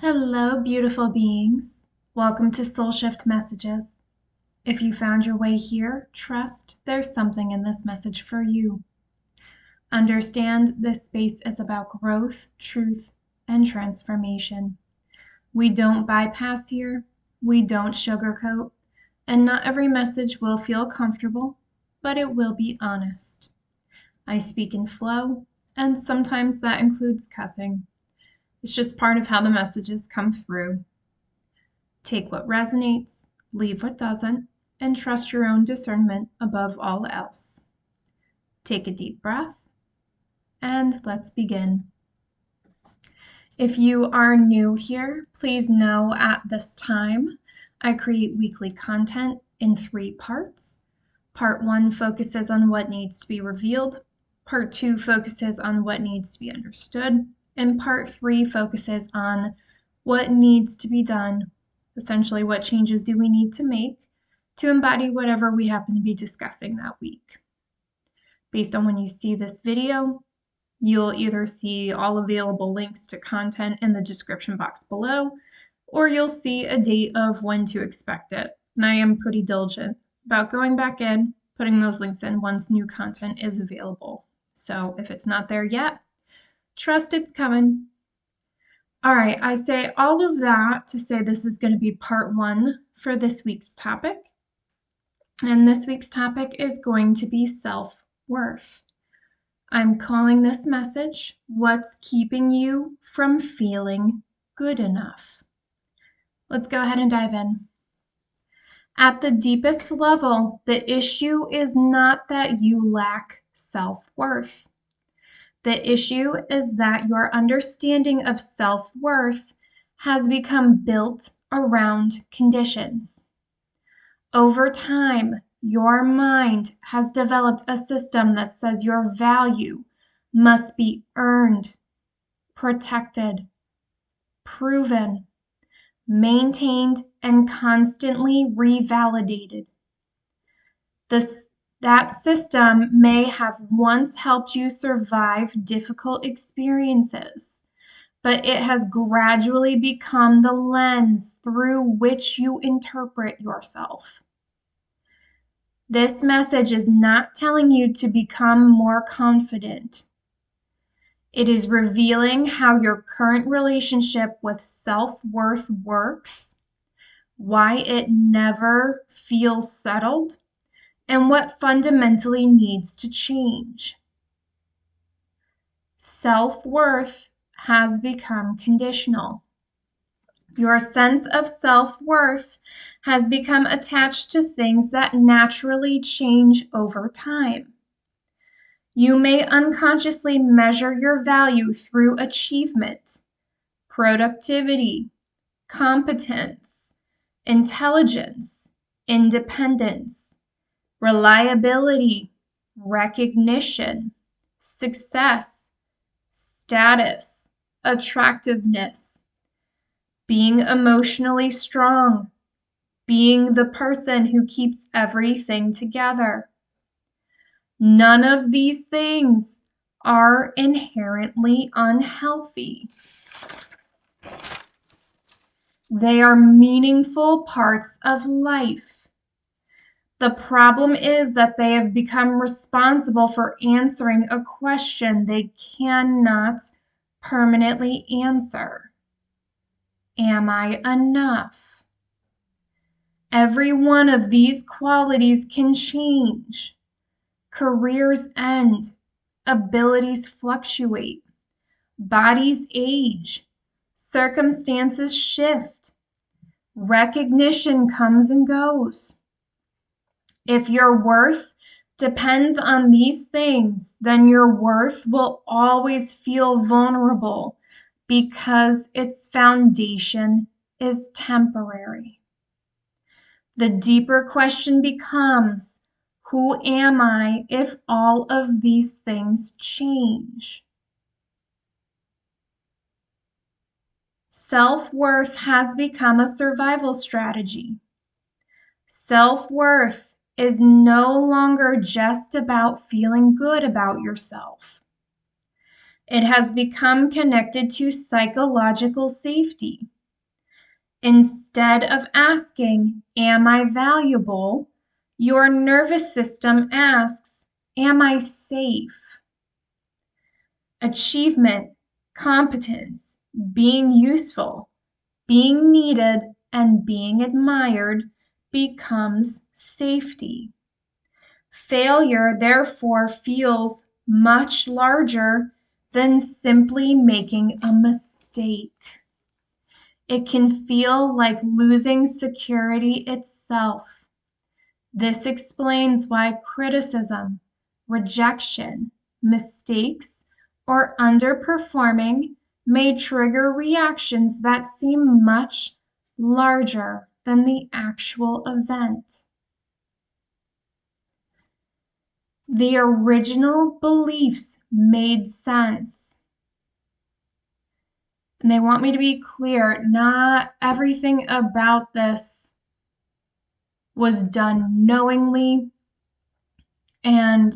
Hello, beautiful beings. Welcome to Soul Shift Messages. If you found your way here, trust there's something in this message for you. Understand this space is about growth, truth, and transformation. We don't bypass here, we don't sugarcoat, and not every message will feel comfortable, but it will be honest. I speak in flow, and sometimes that includes cussing. It's just part of how the messages come through. Take what resonates, leave what doesn't, and trust your own discernment above all else. Take a deep breath, and let's begin. If you are new here, please know at this time I create weekly content in 3 parts. Part 1 focuses on what needs to be revealed. Part 2 focuses on what needs to be understood. And Part 3 focuses on what needs to be done. Essentially, what changes do we need to make to embody whatever we happen to be discussing that week. Based on when you see this video, you'll either see all available links to content in the description box below, or you'll see a date of when to expect it. And I am pretty diligent about going back in, putting those links in once new content is available. So if it's not there yet, trust it's coming. All right, I say all of that to say this is going to be part 1 for this week's topic. And this week's topic is going to be self-worth. I'm calling this message, What's Keeping You from Feeling Good Enough? Let's go ahead and dive in. At the deepest level, the issue is not that you lack self-worth. The issue is that your understanding of self-worth has become built around conditions. Over time, your mind has developed a system that says your value must be earned, protected, proven, maintained, and constantly revalidated. That system may have once helped you survive difficult experiences, but it has gradually become the lens through which you interpret yourself. This message is not telling you to become more confident. It is revealing how your current relationship with self-worth works, why it never feels settled, and what fundamentally needs to change. Self-worth has become conditional. Your sense of self-worth has become attached to things that naturally change over time. You may unconsciously measure your value through achievement, productivity, competence, intelligence, independence, reliability, recognition, success, status, attractiveness, being emotionally strong, being the person who keeps everything together. None of these things are inherently unhealthy. They are meaningful parts of life. The problem is that they have become responsible for answering a question they cannot permanently answer. Am I enough? Every one of these qualities can change. Careers end, abilities fluctuate, bodies age, circumstances shift, recognition comes and goes. If your worth depends on these things, then your worth will always feel vulnerable because its foundation is temporary. The deeper question becomes, who am I if all of these things change? Self-worth has become a survival strategy. Self-worth is no longer just about feeling good about yourself. It has become connected to psychological safety. Instead of asking, "Am I valuable?" your nervous system asks, "Am I safe?" Achievement, competence, being useful, being needed, and being admired becomes safety. Failure, therefore, feels much larger than simply making a mistake. It can feel like losing security itself. This explains why criticism, rejection, mistakes, or underperforming may trigger reactions that seem much larger than the actual event. The original beliefs made sense. And they want me to be clear, not everything about this was done knowingly. And,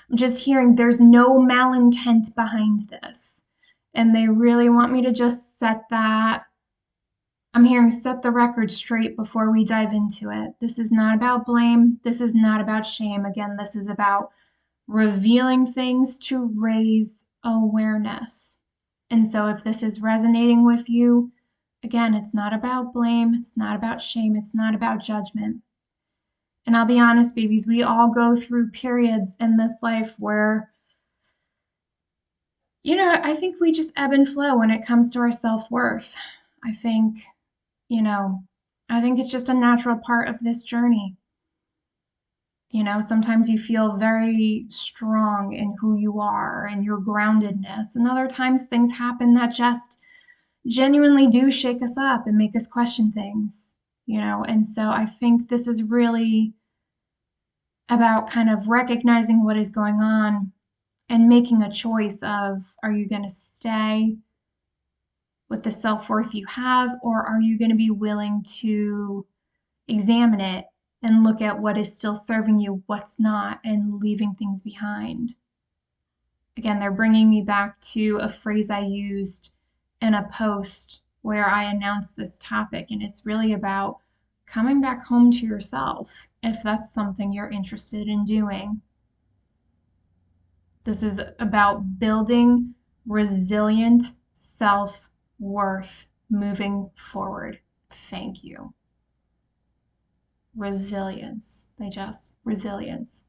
I'm just hearing there's no malintent behind this. And they really want me to just set that. I'm hearing set the record straight before we dive into it. This is not about blame. This is not about shame. Again, this is about revealing things to raise awareness. And so if this is resonating with you, again, it's not about blame. It's not about shame. It's not about judgment. And I'll be honest, babies, we all go through periods in this life where, I think we just ebb and flow when it comes to our self-worth. I think, I think it's just a natural part of this journey. Sometimes you feel very strong in who you are and your groundedness, and other times things happen that just genuinely do shake us up and make us question things, and so I think this is really about kind of recognizing what is going on and making a choice of, are you going to stay with the self-worth you have, or are you going to be willing to examine it and look at what is still serving you, what's not, and leaving things behind. Again, they're bringing me back to a phrase I used in a post where I announced this topic, and it's really about coming back home to yourself if that's something you're interested in doing. This is about building resilient self-worth moving forward. Thank you. Resilience. Resilience.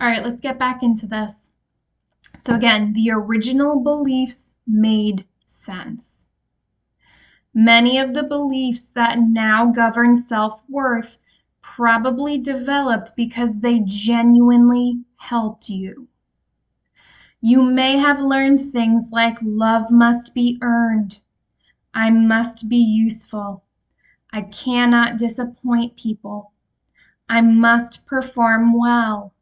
All right, let's get back into this. So again, the original beliefs made sense. Many of the beliefs that now govern self-worth probably developed because they genuinely helped you. You may have learned things like love must be earned, I must be useful, I cannot disappoint people, I must perform well,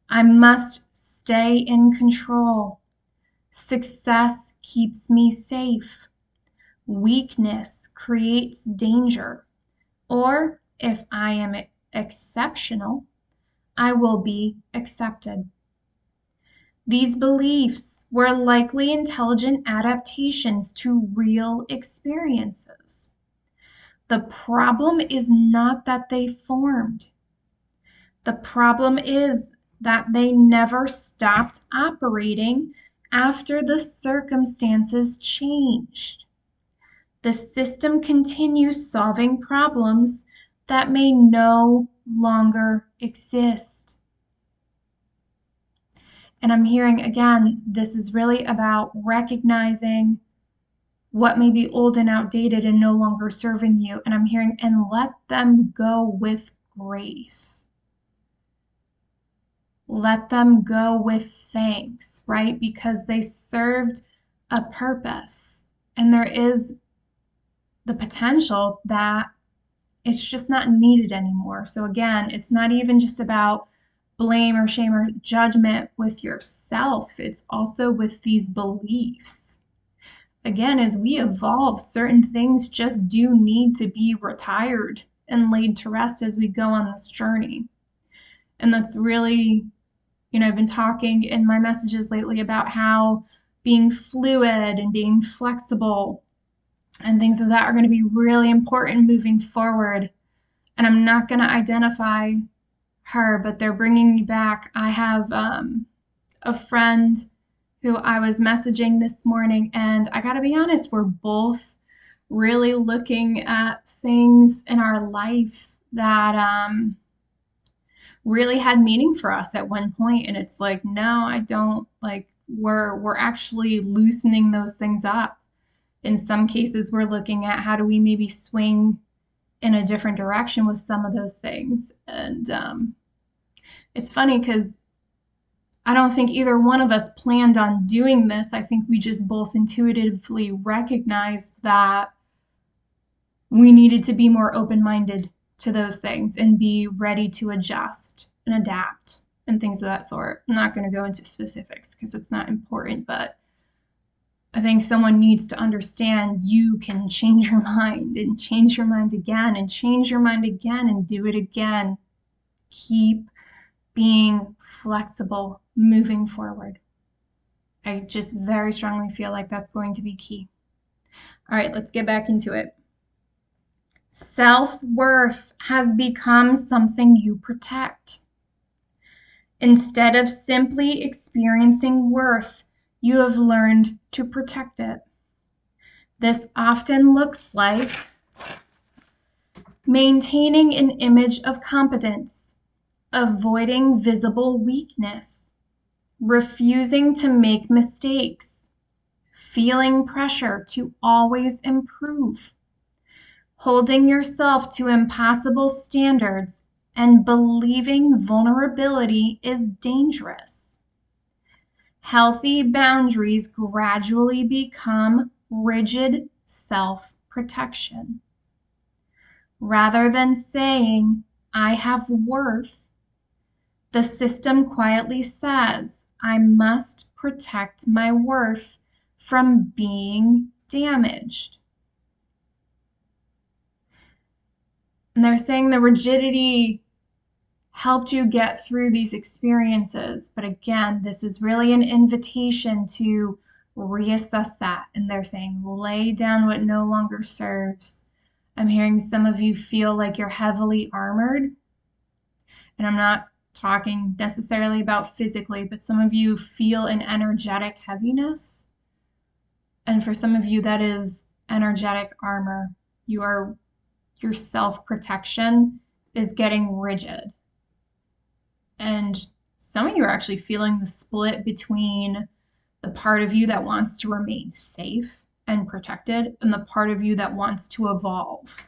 I must stay in control, success keeps me safe, weakness creates danger, or if I am exceptional, I will be accepted. These beliefs were likely intelligent adaptations to real experiences. The problem is not that they formed. The problem is that they never stopped operating after the circumstances changed. The system continues solving problems that may no longer exist. And I'm hearing, again, this is really about recognizing what may be old and outdated and no longer serving you. And I'm hearing, and let them go with grace. Let them go with thanks, right? Because they served a purpose. And there is the potential that it's just not needed anymore. So again, it's not even just about blame or shame or judgment with yourself. It's also with these beliefs. Again, as we evolve, certain things just do need to be retired and laid to rest as we go on this journey. And that's really, I've been talking in my messages lately about how being fluid and being flexible and things of that are going to be really important moving forward. And I'm not going to identify her, but they're bringing me back. I have a friend who I was messaging this morning, and I got to be honest, we're both really looking at things in our life that really had meaning for us at one point, and it's like, no, I don't. Like, we're actually loosening those things up. In some cases, we're looking at how do we maybe swing in a different direction with some of those things. And it's funny because I don't think either one of us planned on doing this. I think we just both intuitively recognized that we needed to be more open-minded to those things and be ready to adjust and adapt and things of that sort. I'm not going to go into specifics because it's not important, but I think someone needs to understand you can change your mind and change your mind again and change your mind again and do it again. Keep being flexible moving forward. I just very strongly feel like that's going to be key. All right, let's get back into it. Self-worth has become something you protect. Instead of simply experiencing worth, you have learned to protect it. This often looks like maintaining an image of competence, avoiding visible weakness, refusing to make mistakes, feeling pressure to always improve, holding yourself to impossible standards, and believing vulnerability is dangerous. Healthy boundaries gradually become rigid self-protection. Rather than saying, I have worth, the system quietly says, I must protect my worth from being damaged. And they're saying the rigidity helped you get through these experiences. But again, this is really an invitation to reassess that. And they're saying, lay down what no longer serves. I'm hearing some of you feel like you're heavily armored. And I'm not talking necessarily about physically, but some of you feel an energetic heaviness. And for some of you, that is energetic armor. Your self-protection is getting rigid. And some of you are actually feeling the split between the part of you that wants to remain safe and protected and the part of you that wants to evolve.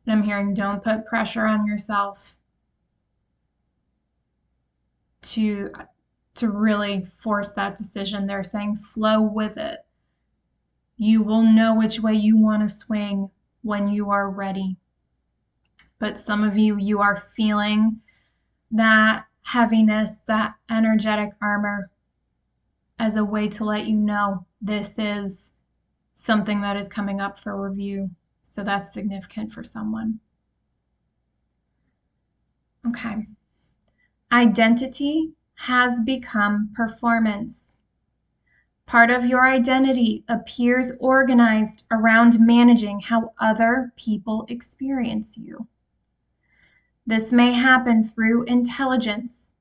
And I'm hearing, don't put pressure on yourself to really force that decision. They're saying flow with it. You will know which way you want to swing when you are ready. But some of you, you are feeling that heaviness, that energetic armor, as a way to let you know this is something that is coming up for review. So that's significant for someone. Okay. Identity has become performance. Part of your identity appears organized around managing how other people experience you. This may happen through intelligence,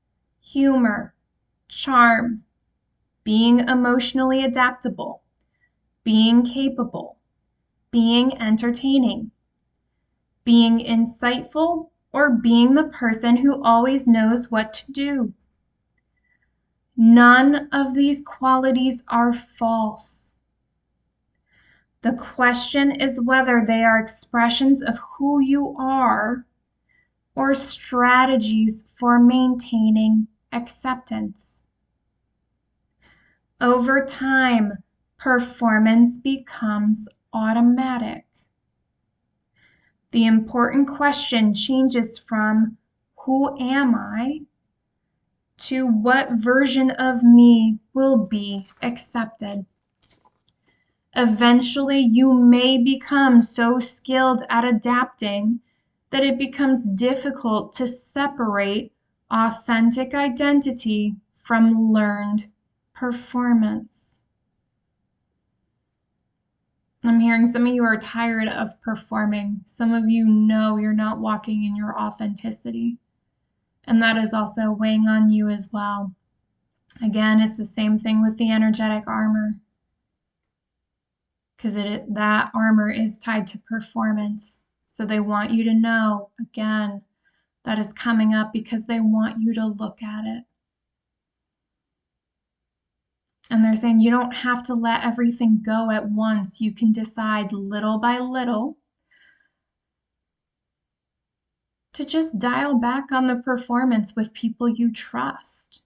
humor, charm, being emotionally adaptable, being capable, being entertaining, being insightful, or being the person who always knows what to do. None of these qualities are false. The question is whether they are expressions of who you are or strategies for maintaining acceptance. Over time, performance becomes automatic. The important question changes from who am I to what version of me will be accepted. Eventually, you may become so skilled at adapting that it becomes difficult to separate authentic identity from learned performance. I'm hearing some of you are tired of performing. Some of you know you're not walking in your authenticity. And that is also weighing on you as well. Again, it's the same thing with the energetic armor. Because that armor is tied to performance. So they want you to know, again, that is coming up because they want you to look at it. And they're saying you don't have to let everything go at once. You can decide little by little to just dial back on the performance with people you trust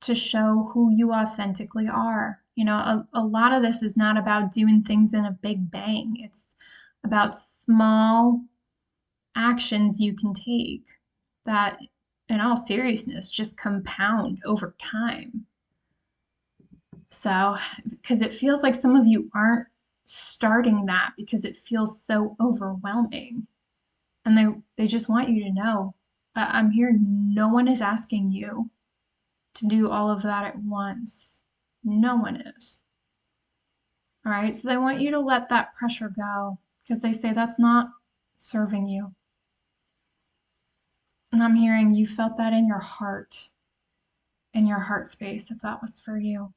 to show who you authentically are. You know, a lot of this is not about doing things in a big bang. It's about small actions you can take that, in all seriousness, just compound over time. So, because it feels like some of you aren't starting that because it feels so overwhelming. And they just want you to know, I'm here. No one is asking you to do all of that at once. No one is. All right. So they want you to let that pressure go because they say that's not serving you. And I'm hearing you felt that in your heart space, if that was for you.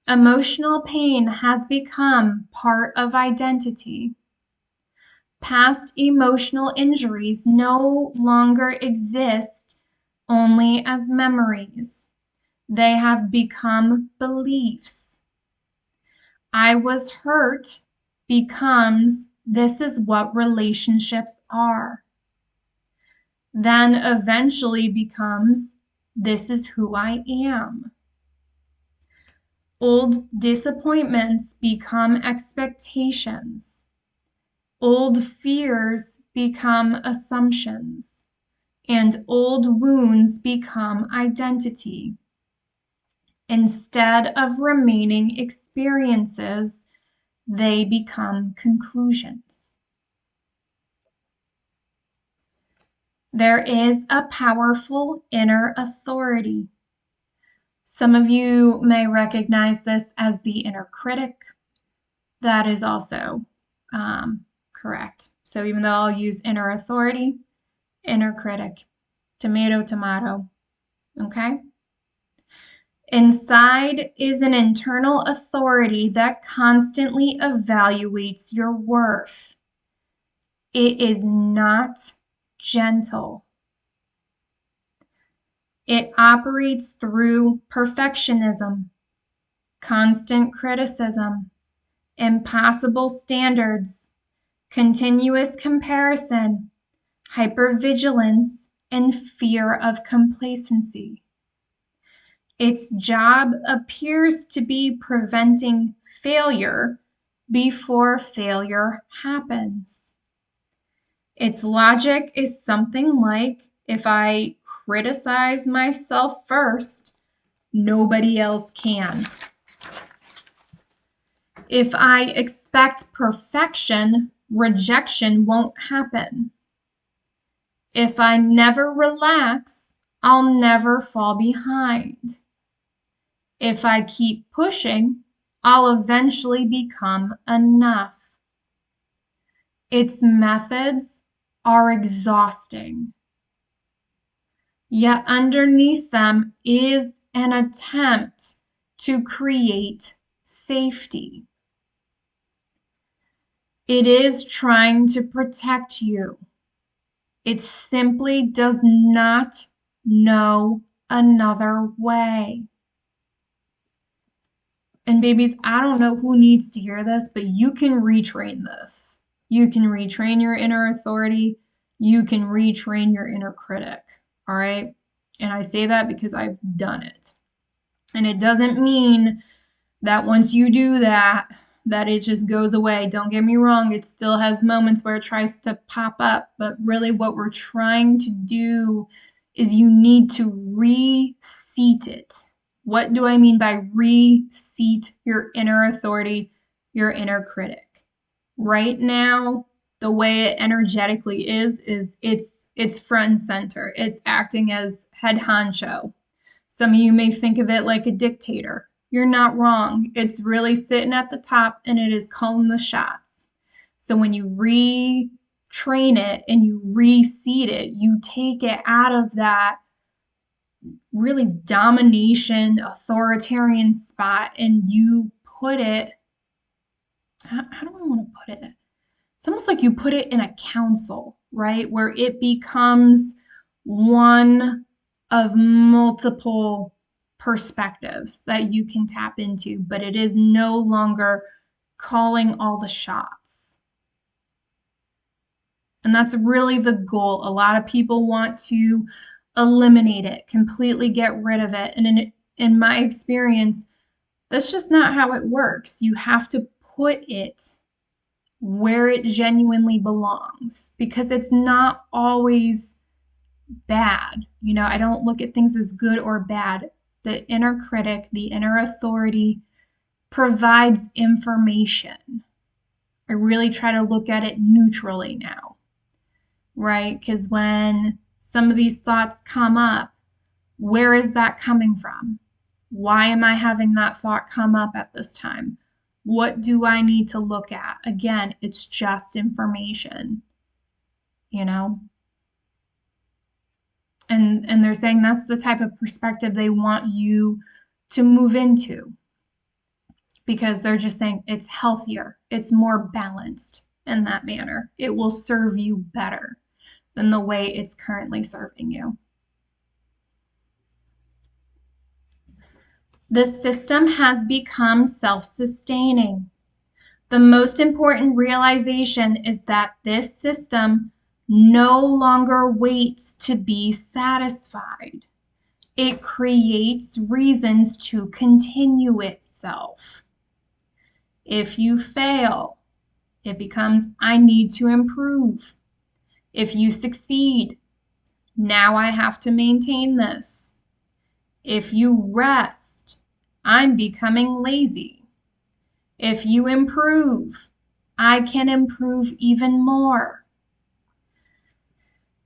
Emotional pain has become part of identity. Past emotional injuries no longer exist only as memories. They have become beliefs. I was hurt becomes this is what relationships are. Then eventually becomes this is who I am. Old disappointments become expectations. Old fears become assumptions. And old wounds become identity. Instead of remaining experiences, they become conclusions. There is a powerful inner authority. Some of you may recognize this as the inner critic. That is also correct. So even though I'll use inner authority, inner critic, tomato, tomato, okay? Inside is an internal authority that constantly evaluates your worth. It is not gentle. It operates through perfectionism, constant criticism, impossible standards, continuous comparison, hypervigilance, and fear of complacency. Its job appears to be preventing failure before failure happens. Its logic is something like, if I criticize myself first, nobody else can. If I expect perfection, rejection won't happen. If I never relax, I'll never fall behind. If I keep pushing, I'll eventually become enough. Its methods are exhausting. Yet underneath them is an attempt to create safety. It is trying to protect you. It simply does not know another way. And babies, I don't know who needs to hear this, but you can retrain this. You can retrain your inner authority. You can retrain your inner critic. All right. And I say that because I've done it. And it doesn't mean that once you do that, that it just goes away. Don't get me wrong. It still has moments where it tries to pop up. But really what we're trying to do is you need to reseat it. What do I mean by reseat your inner authority, your inner critic? Right now, the way it energetically is it's front and center. It's acting as head honcho. Some of you may think of it like a dictator. you're not wrong. It's really sitting at the top and it is calling the shots. So when you retrain it and you reseat it, you take it out of that really domination, authoritarian spot, and you put it, how do I want to put it? It's almost like you put it in a council, right? Where it becomes one of multiple perspectives that you can tap into, but it is no longer calling all the shots. And that's really the goal. A lot of people want to eliminate it, completely get rid of it. And in my experience, that's just not how it works. You have to put it where it genuinely belongs, because it's not always bad. I don't look at things as good or bad. The inner critic, the inner authority provides information. I really try to look at it neutrally now, right? Because when some of these thoughts come up, where is that coming from? Why am I having that thought come up at this time? What do I need to look at? Again, it's just information, And they're saying that's the type of perspective they want you to move into, because they're just saying it's healthier, it's more balanced in that manner. It will serve you better than the way it's currently serving you. The system has become self-sustaining. The most important realization is that this system no longer waits to be satisfied. It creates reasons to continue itself. If you fail, it becomes, I need to improve. If you succeed, now I have to maintain this. If you rest, I'm becoming lazy. If you improve, I can improve even more.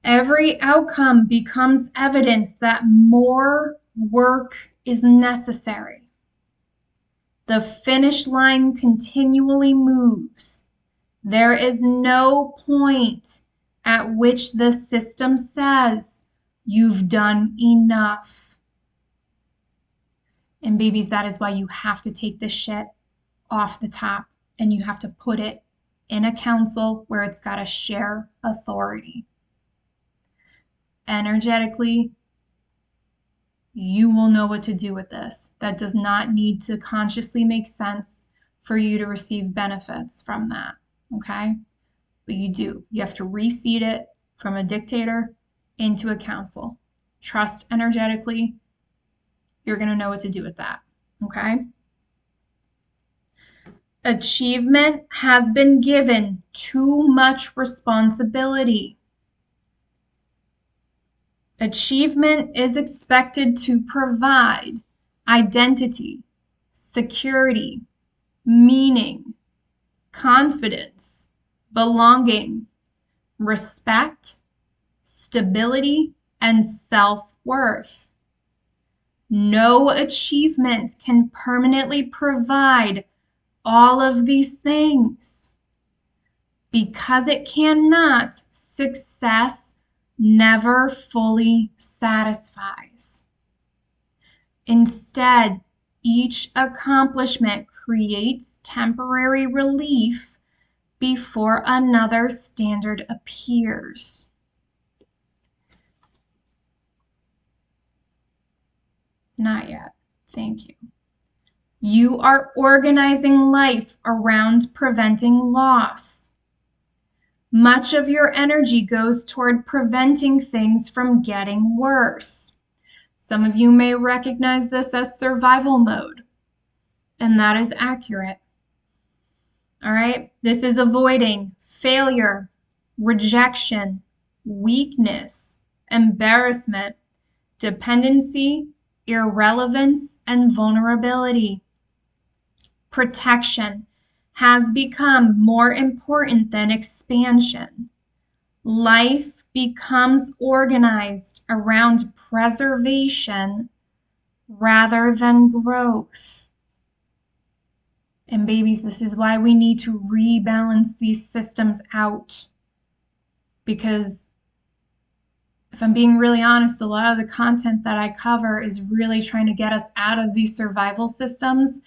Every outcome becomes evidence that more work is necessary. The finish line continually moves. There is no point at which the system says you've done enough. And babies, that is why you have to take this shit off the top and you have to put it in a council where it's got to share authority. Energetically, you will know what to do with this. That does not need to consciously make sense for you to receive benefits from that, okay? But you do. You have to reseat it from a dictator into a council. Trust energetically. You're going to know what to do with that, okay? Achievement has been given too much responsibility. Achievement is expected to provide identity, security, meaning, confidence, belonging, respect, stability, and self-worth. No achievement can permanently provide all of these things. Because it cannot, success never fully satisfies. Instead, each accomplishment creates temporary relief before another standard appears. Not yet. Thank you. You are organizing life around preventing loss. Much of your energy goes toward preventing things from getting worse. Some of you may recognize this as survival mode, and that is accurate. All right, this is avoiding failure, rejection, weakness, embarrassment, dependency, irrelevance, and vulnerability. Protection has become more important than expansion. Life becomes organized around preservation rather than growth. And babies, this is why we need to rebalance these systems out. Because if I'm being really honest, a lot of the content that I cover is really trying to get us out of these survival systems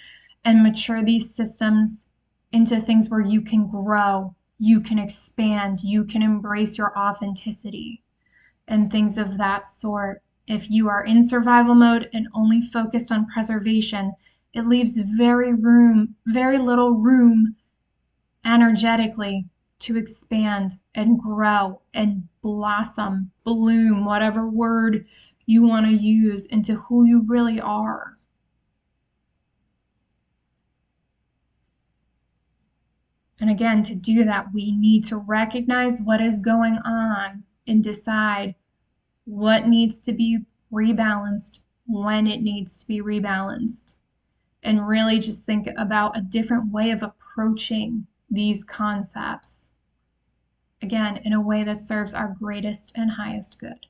and mature these systems into things where you can grow, you can expand, you can embrace your authenticity, and things of that sort. If you are in survival mode and only focused on preservation, it leaves very little room energetically to expand and grow and blossom, bloom, whatever word you want to use, into who you really are. And again, to do that, we need to recognize what is going on and decide what needs to be rebalanced, when it needs to be rebalanced, and really just think about a different way of approaching these concepts. Again, in a way that serves our greatest and highest good.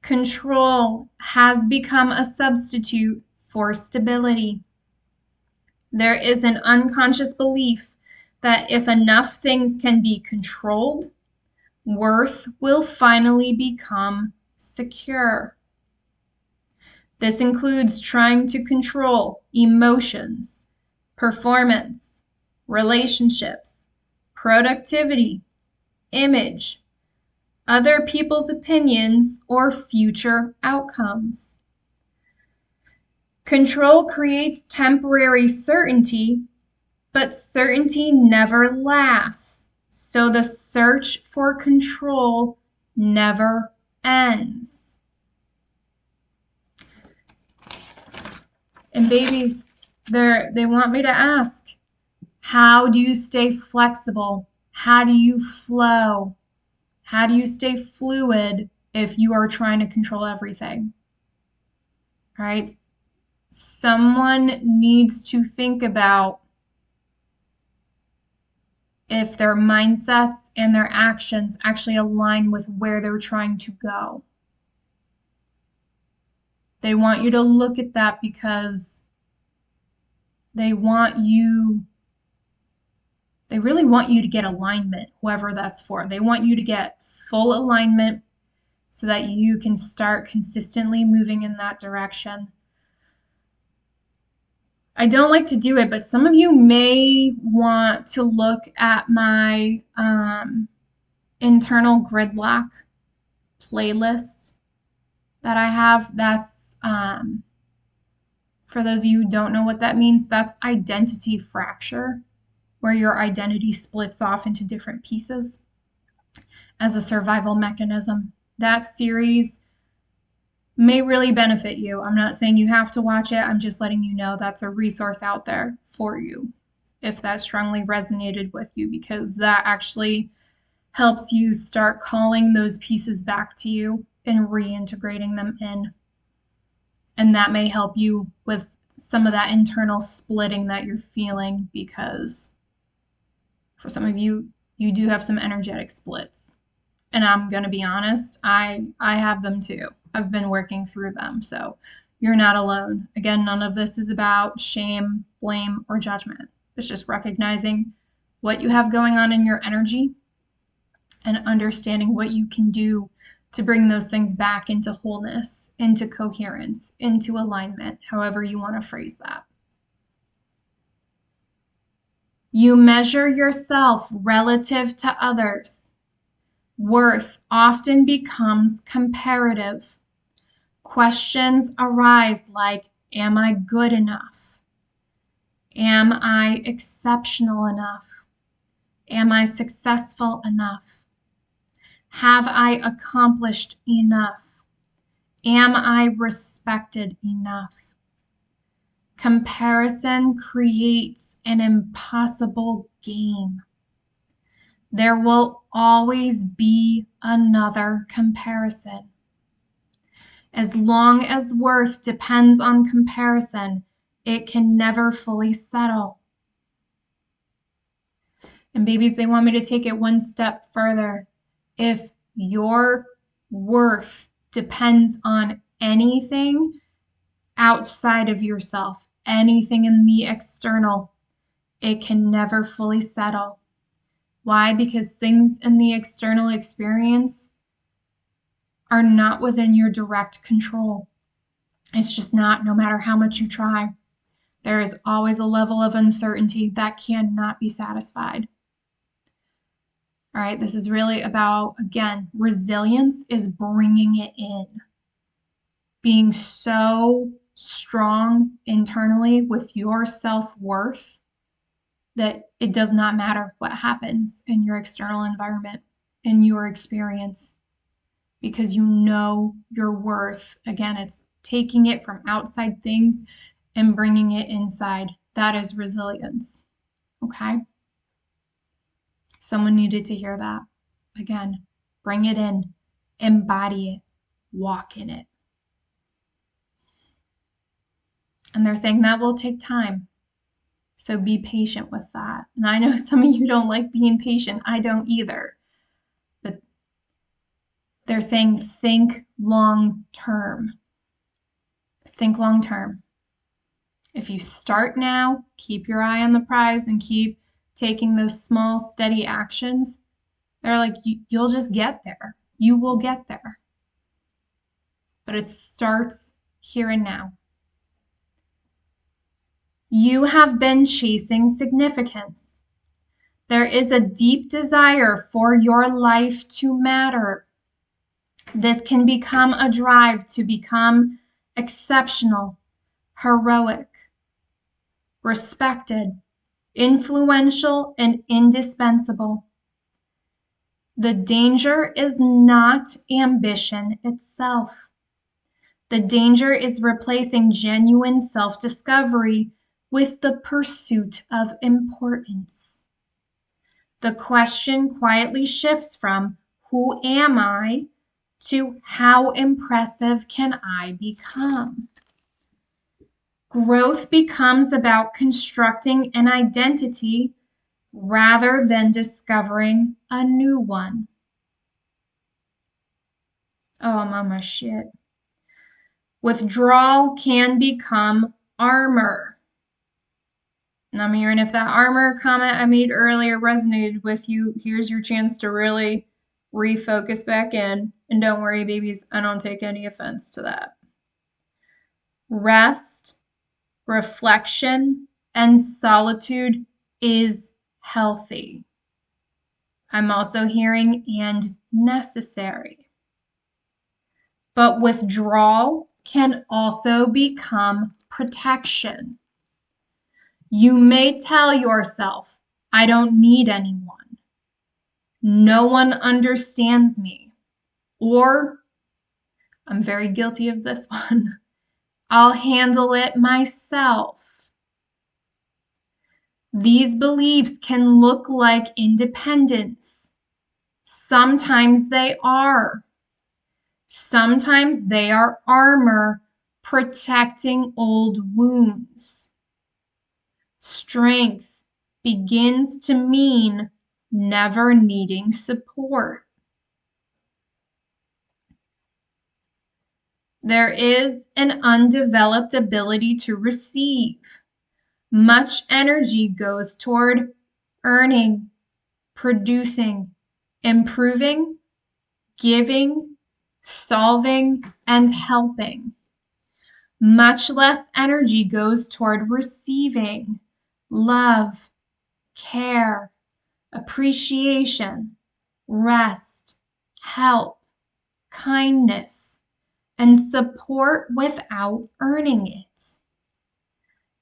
Control has become a substitute for stability. There is an unconscious belief that if enough things can be controlled, worth will finally become secure. This includes trying to control emotions, performance, relationships, productivity, image, other people's opinions, or future outcomes. Control creates temporary certainty, but certainty never lasts, so the search for control never ends. And babies, they want me to ask, how do you stay flexible? How do you flow? How do you stay fluid if you are trying to control everything? All right? Someone needs to think about if their mindsets and their actions actually align with where they're trying to go. They want you to look at that because they really want you to get alignment, whoever that's for. They want you to get full alignment so that you can start consistently moving in that direction. I don't like to do it, but some of you may want to look at my internal gridlock playlist that I have. That's, for those of you who don't know what that means, that's identity fracture, where your identity splits off into different pieces as a survival mechanism. That series may really benefit you. I'm not saying you have to watch it. I'm just letting you know that's a resource out there for you if that strongly resonated with you, because that actually helps you start calling those pieces back to you and reintegrating them in. And that may help you with some of that internal splitting that you're feeling, because for some of you, you do have some energetic splits. And I'm going to be honest, I have them too. I've been working through them, so you're not alone. Again, none of this is about shame, blame, or judgment. It's just recognizing what you have going on in your energy and understanding what you can do to bring those things back into wholeness, into coherence, into alignment, however you want to phrase that. You measure yourself relative to others. Worth often becomes comparative. Questions arise like, am I good enough? Am I exceptional enough? Am I successful enough? Have I accomplished enough? Am I respected enough? Comparison creates an impossible game. There will always be another comparison. As long as worth depends on comparison, it can never fully settle. And babies, they want me to take it one step further. If your worth depends on anything, outside of yourself, anything in the external, it can never fully settle. Why? Because things in the external experience are not within your direct control. It's just not, no matter how much you try. There is always a level of uncertainty that cannot be satisfied. All right, this is really about, again, resilience is bringing it in. Being so strong internally with your self-worth that it does not matter what happens in your external environment, in your experience, because you know your worth. Again, it's taking it from outside things and bringing it inside. That is resilience. Okay? Someone needed to hear that. Again, bring it in, embody it, walk in it. And they're saying that will take time. So be patient with that. And I know some of you don't like being patient. I don't either. But they're saying think long term. Think long term. If you start now, keep your eye on the prize and keep taking those small, steady actions, they're like, you'll just get there. You will get there. But it starts here and now. You have been chasing significance. There is a deep desire for your life to matter. This can become a drive to become exceptional, heroic, respected, influential, and indispensable. The danger is not ambition itself. The danger is replacing genuine self-discovery with the pursuit of importance. The question quietly shifts from who am I to how impressive can I become? Growth becomes about constructing an identity rather than discovering a new one. Oh, mama shit. Withdrawal can become armor. And I'm hearing if that armor comment I made earlier resonated with you, here's your chance to really refocus back in. And don't worry, babies, I don't take any offense to that. Rest, reflection, and solitude is healthy. I'm also hearing and necessary. But withdrawal can also become protection. You may tell yourself, I don't need anyone. No one understands me. Or, I'm very guilty of this one, I'll handle it myself. These beliefs can look like independence. Sometimes they are. Sometimes they are armor protecting old wounds. Strength begins to mean never needing support. There is an undeveloped ability to receive. Much energy goes toward earning, producing, improving, giving, solving, and helping. Much less energy goes toward receiving, love, care, appreciation, rest, help, kindness, and support without earning it.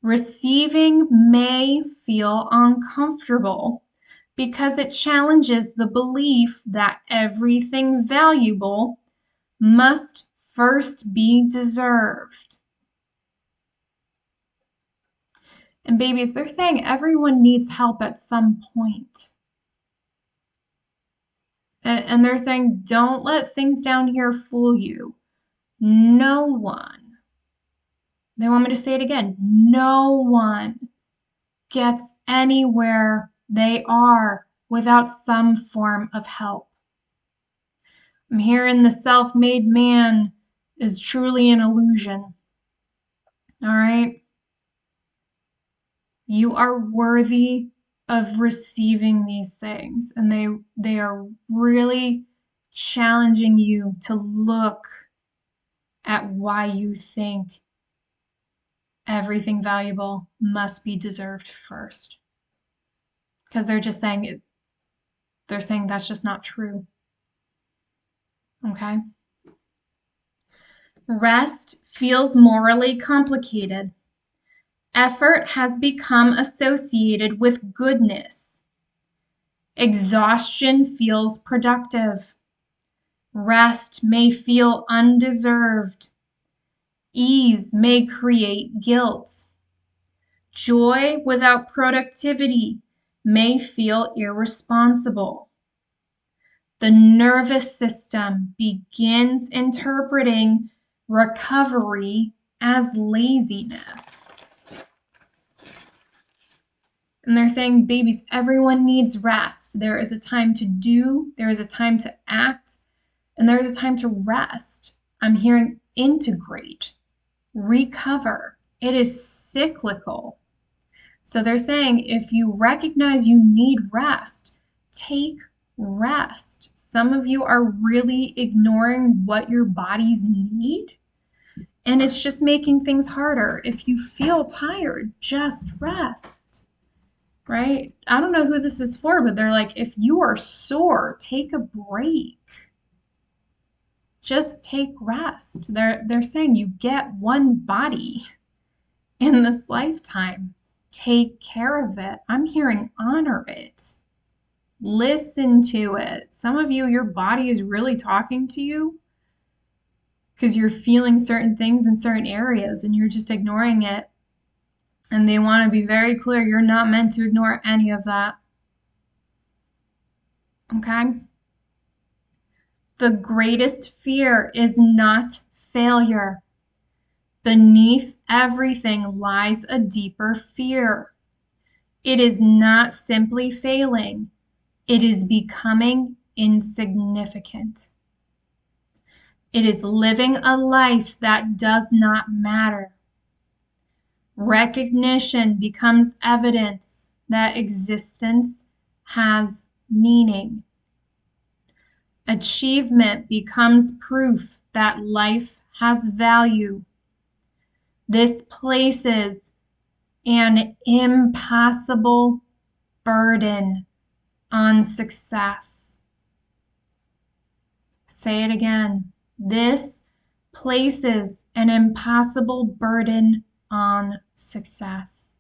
Receiving may feel uncomfortable because it challenges the belief that everything valuable must first be deserved. And babies, they're saying everyone needs help at some point. And they're saying, don't let things down here fool you. No one, they want me to say it again, no one gets anywhere they are without some form of help. I'm hearing the self-made man is truly an illusion. All right? You are worthy of receiving these things, and they are really challenging you to look at why you think everything valuable must be deserved first. Because they're saying that's just not true. Okay? Rest feels morally complicated. Effort has become associated with goodness. Exhaustion feels productive. Rest may feel undeserved. Ease may create guilt. Joy without productivity may feel irresponsible. The nervous system begins interpreting recovery as laziness. And they're saying, babies, everyone needs rest. There is a time to do, there is a time to act, and there is a time to rest. I'm hearing integrate, recover. It is cyclical. So they're saying if you recognize you need rest, take rest. Some of you are really ignoring what your bodies need, and it's just making things harder. If you feel tired, just rest, right? I don't know who this is for, but they're like, if you are sore, take a break. Just take rest. They're saying you get one body in this lifetime. Take care of it. I'm hearing honor it. Listen to it. Some of you, your body is really talking to you because you're feeling certain things in certain areas and you're just ignoring it. And they want to be very clear, you're not meant to ignore any of that. Okay? The greatest fear is not failure. Beneath everything lies a deeper fear. It is not simply failing. It is becoming insignificant. It is living a life that does not matter. Recognition becomes evidence that existence has meaning. Achievement becomes proof that life has value. This places an impossible burden on success. Say it again. This places an impossible burden on success.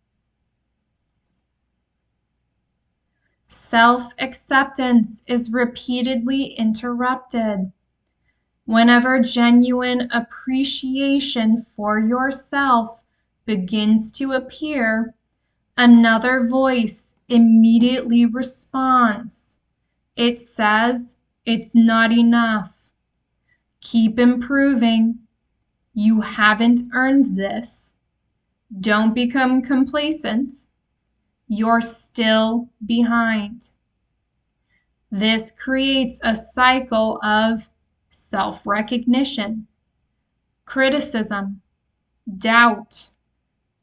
Self-acceptance is repeatedly interrupted. Whenever genuine appreciation for yourself begins to appear, another voice immediately responds. It says, it's not enough. Keep improving. You haven't earned this. Don't become complacent. You're still behind. This creates a cycle of self-recognition, criticism, doubt,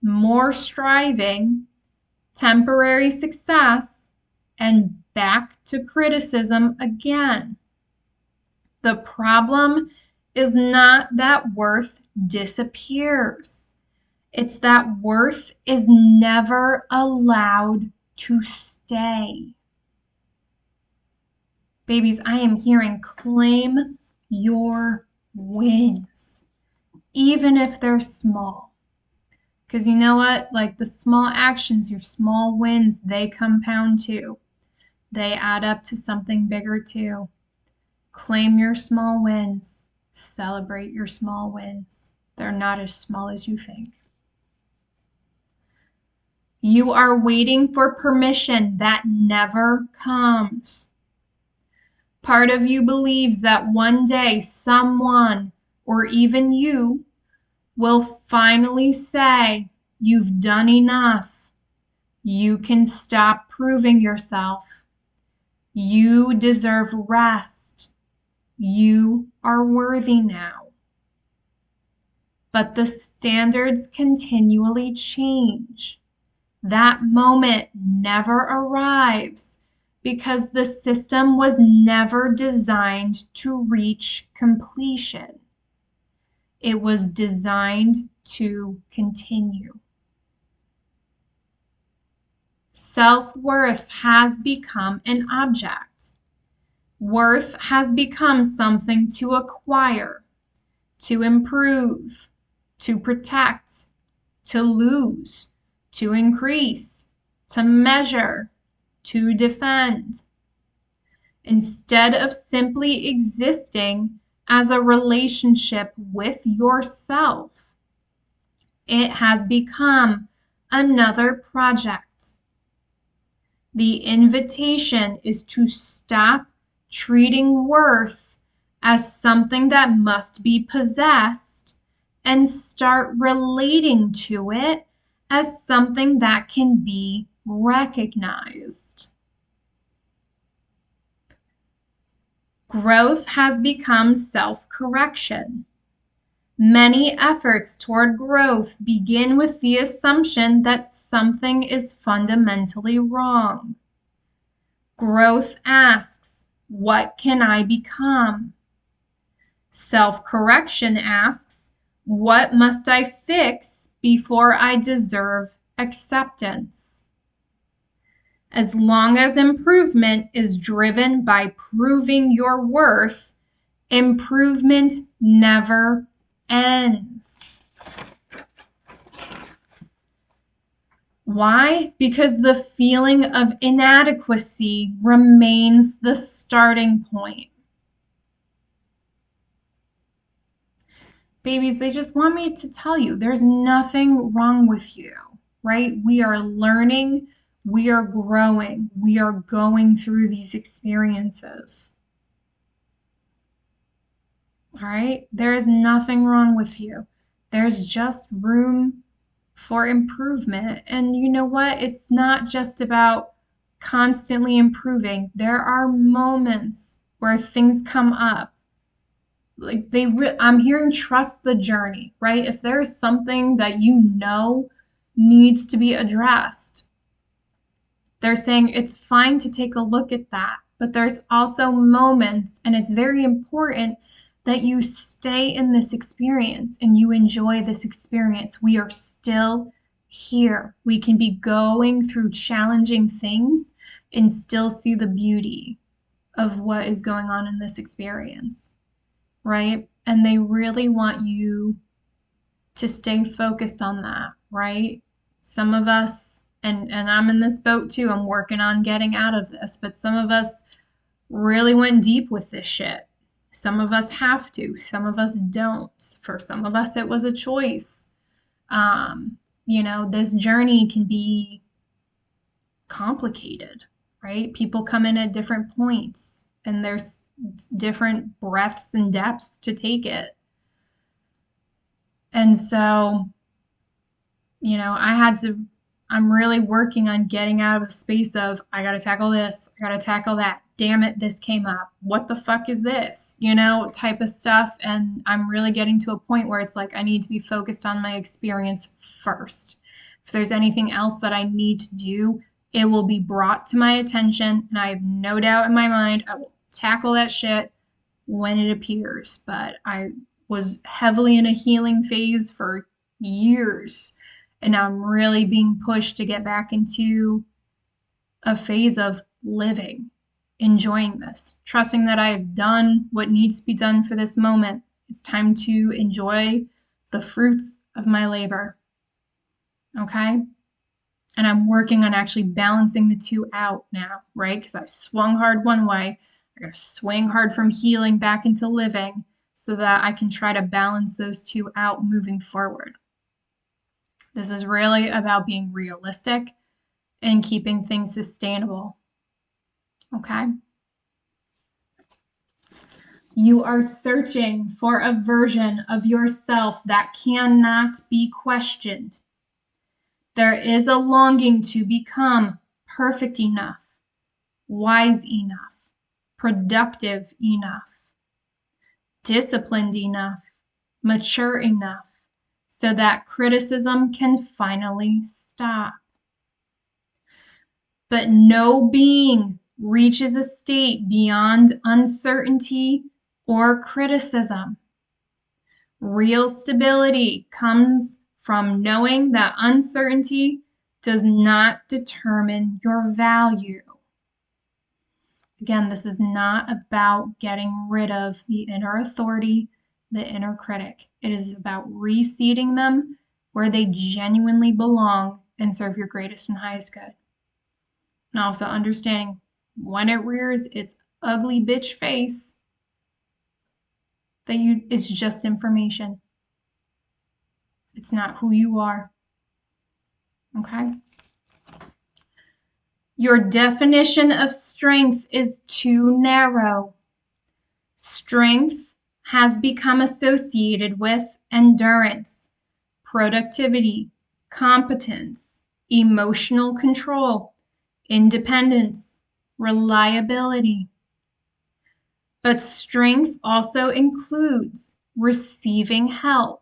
more striving, temporary success, and back to criticism again. The problem is not that worth disappears. It's that worth is never allowed to stay. Babies, I am hearing claim your wins, even if they're small. Because you know what? Like the small actions, your small wins, they compound too. They add up to something bigger too. Claim your small wins. Celebrate your small wins. They're not as small as you think. You are waiting for permission that never comes. Part of you believes that one day someone, or even you, will finally say, you've done enough. You can stop proving yourself. You deserve rest. You are worthy now. but the standards continually change. That moment never arrives because the system was never designed to reach completion. It was designed to continue. Self-worth has become an object. Worth has become something to acquire, to improve, to protect, to lose, to increase, to measure, to defend. Instead of simply existing as a relationship with yourself, it has become another project. The invitation is to stop treating worth as something that must be possessed and start relating to it as something that can be recognized. Growth has become self-correction. Many efforts toward growth begin with the assumption that something is fundamentally wrong. Growth asks, what can I become? Self-correction asks, what must I fix before I deserve acceptance? As long as improvement is driven by proving your worth, improvement never ends. Why? Because the feeling of inadequacy remains the starting point. Babies, they just want me to tell you there's nothing wrong with you, right? We are learning, we are growing, we are going through these experiences. All right? There is nothing wrong with you. There's just room for improvement. And you know what? It's not just about constantly improving. There are moments where things come up. Like I'm hearing trust the journey, right? If there is something that you know needs to be addressed, they're saying it's fine to take a look at that. But there's also moments, and it's very important that you stay in this experience and you enjoy this experience. We are still here. We can be going through challenging things and still see the beauty of what is going on in this experience, right? And they really want you to stay focused on that, right? Some of us, and I'm in this boat too, I'm working on getting out of this, but some of us really went deep with this shit. Some of us have to, some of us don't. For some of us, it was a choice. This journey can be complicated, right? People come in at different points, and there's different breadths and depths to take it. And so, I'm really working on getting out of a space of, I got to tackle this, I got to tackle that. Damn it, this came up. What the fuck is this? Type of stuff. And I'm really getting to a point where it's like, I need to be focused on my experience first. If there's anything else that I need to do, it will be brought to my attention. And I have no doubt in my mind, I will tackle that shit when it appears. But I was heavily in a healing phase for years. And now I'm really being pushed to get back into a phase of living, enjoying this, trusting that I have done what needs to be done for this moment. It's time to enjoy the fruits of my labor. Okay? And I'm working on actually balancing the two out now, right? Because I've swung hard one way. I got to swing hard from healing back into living so that I can try to balance those two out moving forward. This is really about being realistic and keeping things sustainable. Okay? You are searching for a version of yourself that cannot be questioned. There is a longing to become perfect enough, wise enough, productive enough, disciplined enough, mature enough, so that criticism can finally stop. But no being reaches a state beyond uncertainty or criticism. Real stability comes from knowing that uncertainty does not determine your value. Again, this is not about getting rid of the inner authority, the inner critic. It is about reseating them where they genuinely belong and serve your greatest and highest good. And also understanding when it rears its ugly bitch face, that it's just information. It's not who you are. Okay? Your definition of strength is too narrow. Strength has become associated with endurance, productivity, competence, emotional control, independence, reliability. But strength also includes receiving help,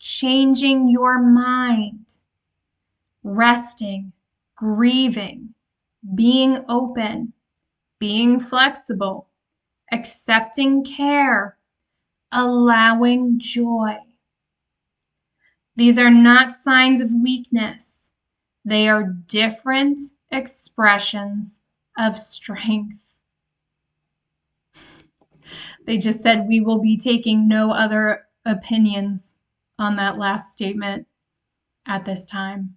changing your mind, resting, grieving, being open, being flexible, accepting care, allowing joy. These are not signs of weakness. They are different expressions of strength. They just said we will be taking no other opinions on that last statement at this time.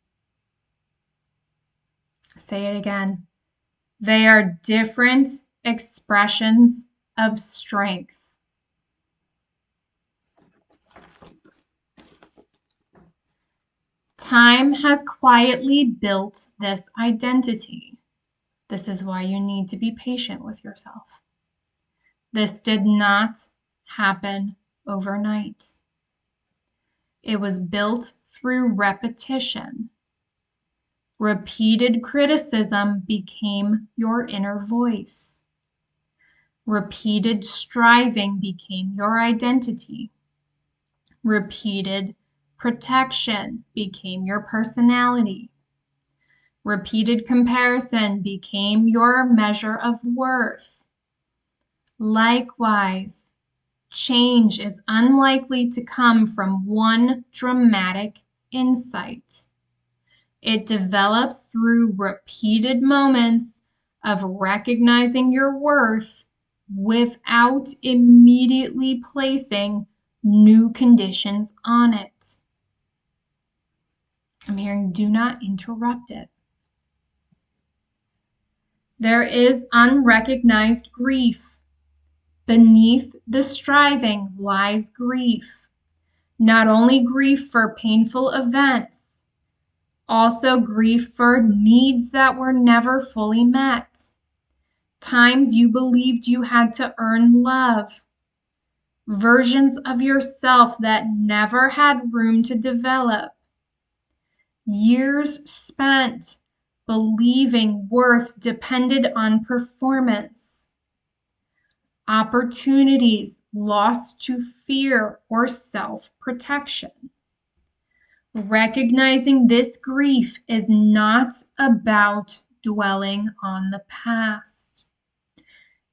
Say it again. They are different expressions of strength. Time has quietly built this identity. This is why you need to be patient with yourself. This did not happen overnight. It was built through repetition. Repeated criticism became your inner voice. Repeated striving became your identity. Repeated protection became your personality. Repeated comparison became your measure of worth. Likewise, change is unlikely to come from one dramatic insight. It develops through repeated moments of recognizing your worth without immediately placing new conditions on it. I'm hearing do not interrupt it. There is unrecognized grief. Beneath the striving lies grief. Not only grief for painful events, also grief for needs that were never fully met. Times you believed you had to earn love. Versions of yourself that never had room to develop. Years spent believing worth depended on performance. Opportunities lost to fear or self-protection. Recognizing this grief is not about dwelling on the past.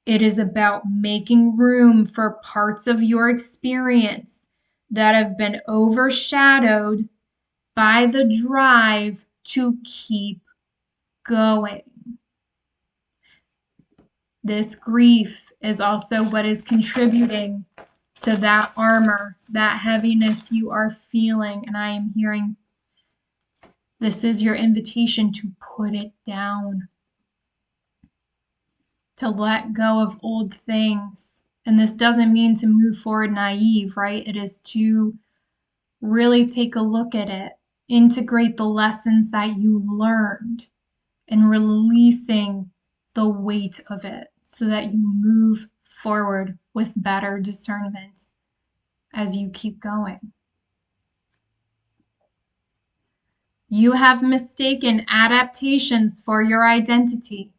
It is about making room for parts of your experience that have been overshadowed by the drive to keep going. This grief is also what is contributing to that armor, that heaviness you are feeling. And I am hearing this is your invitation to put it down, to let go of old things. And this doesn't mean to move forward naive, right? It is to really take a look at it, integrate the lessons that you learned, and releasing the weight of it so that you move forward with better discernment as you keep going. You have mistaken adaptations for your identity.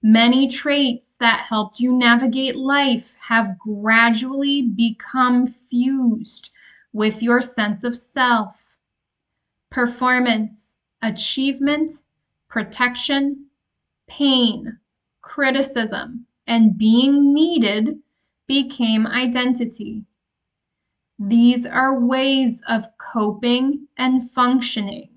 Many traits that helped you navigate life have gradually become fused with your sense of self. Performance, achievement, protection, pain, criticism, and being needed became identity. These are ways of coping and functioning.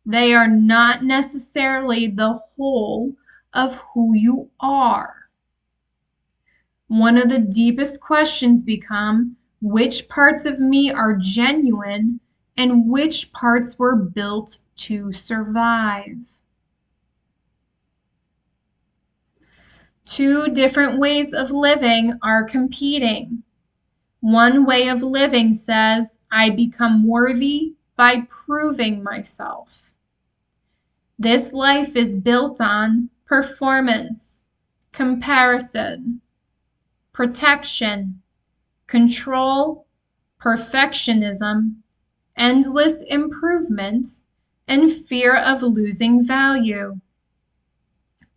They are not necessarily the whole of who you are. One of the deepest questions become, which parts of me are genuine and which parts were built to survive? Two different ways of living are competing. One way of living says, I become worthy by proving myself. This life is built on performance, comparison, protection, control, perfectionism, endless improvement, and fear of losing value.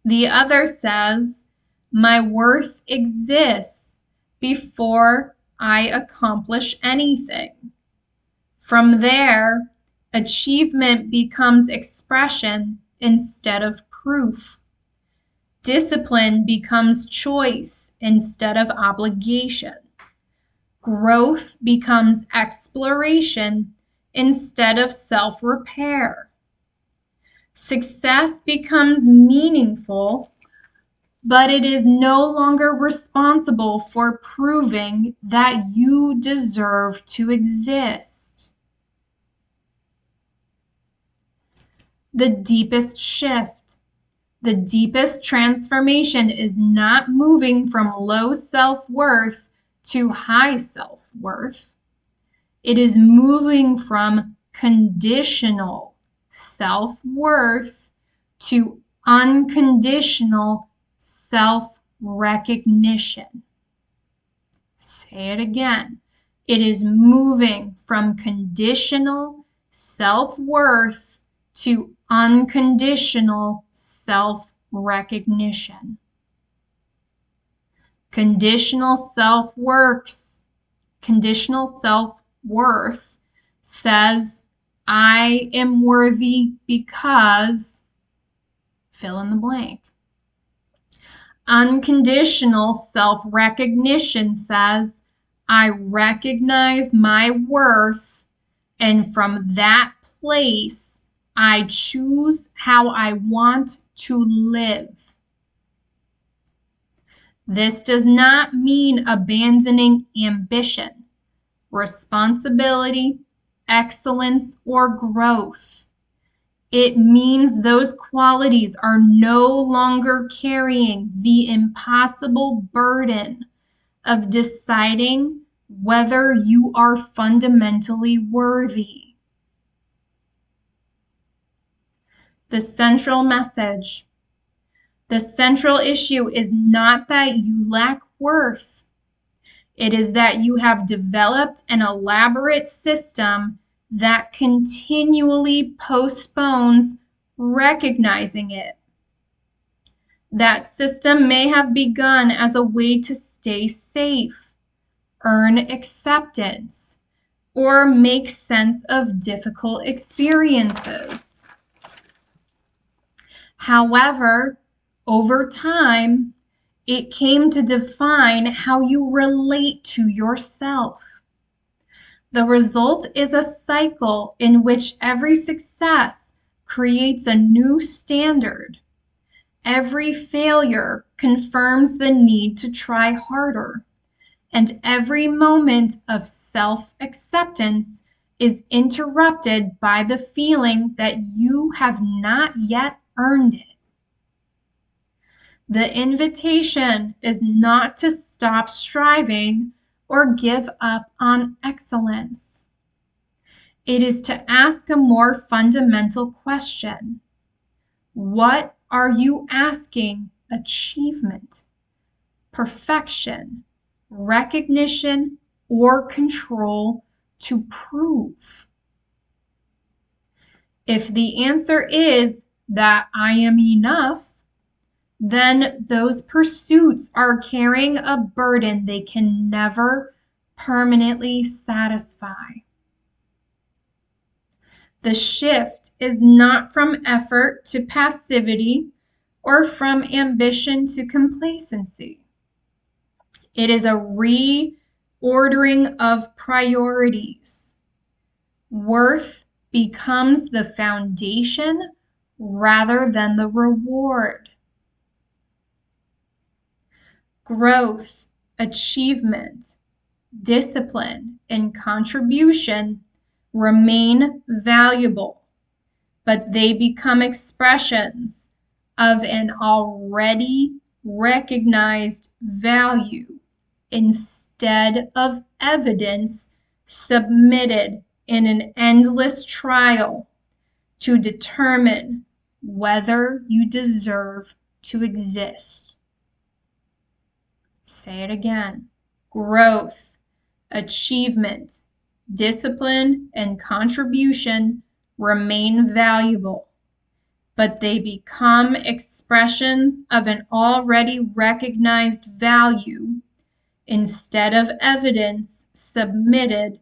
The other says, my worth exists before I accomplish anything. From there, achievement becomes expression instead of proof. Discipline becomes choice instead of obligation. Growth becomes exploration instead of self-repair. Success becomes meaningful, but it is no longer responsible for proving that you deserve to exist. The deepest shift, the deepest transformation is not moving from low self-worth to high self-worth. It is moving from conditional self-worth to unconditional self-recognition. Say it again. It is moving from conditional self-worth to unconditional self-recognition. Conditional self-worth says, I am worthy because fill in the blank. Unconditional self-recognition says, I recognize my worth, and from that place, I choose how I want to live. This does not mean abandoning ambition, responsibility, excellence, or growth. It means those qualities are no longer carrying the impossible burden of deciding whether you are fundamentally worthy. The central message. The central issue is not that you lack worth. It is that you have developed an elaborate system that continually postpones recognizing it. That system may have begun as a way to stay safe, earn acceptance, or make sense of difficult experiences. However, over time, it came to define how you relate to yourself. The result is a cycle in which every success creates a new standard. Every failure confirms the need to try harder, and every moment of self-acceptance is interrupted by the feeling that you have not yet earned it. The invitation is not to stop striving or give up on excellence. It is to ask a more fundamental question. What are you asking achievement, perfection, recognition, or control to prove? If the answer is that I am enough, then those pursuits are carrying a burden they can never permanently satisfy. The shift is not from effort to passivity or from ambition to complacency. It is a reordering of priorities. Worth becomes the foundation rather than the reward. Growth, achievement, discipline, and contribution remain valuable, but they become expressions of an already recognized value instead of evidence submitted in an endless trial to determine whether you deserve to exist. Say it again. Growth, achievement, discipline, and contribution remain valuable, but they become expressions of an already recognized value instead of evidence submitted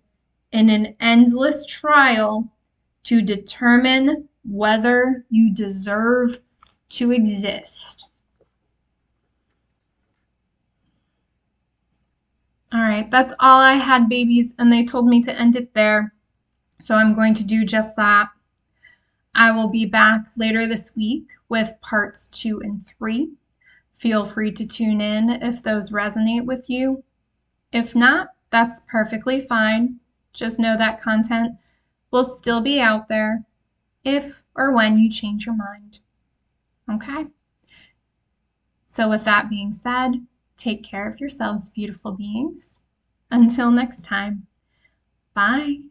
in an endless trial to determine whether you deserve to exist. All right, that's all I had, babies, and they told me to end it there. So I'm going to do just that. I will be back later this week with parts 2 and 3. Feel free to tune in if those resonate with you. If not, that's perfectly fine. Just know that content will still be out there if or when you change your mind. Okay? So with that being said, take care of yourselves, beautiful beings. Until next time, bye.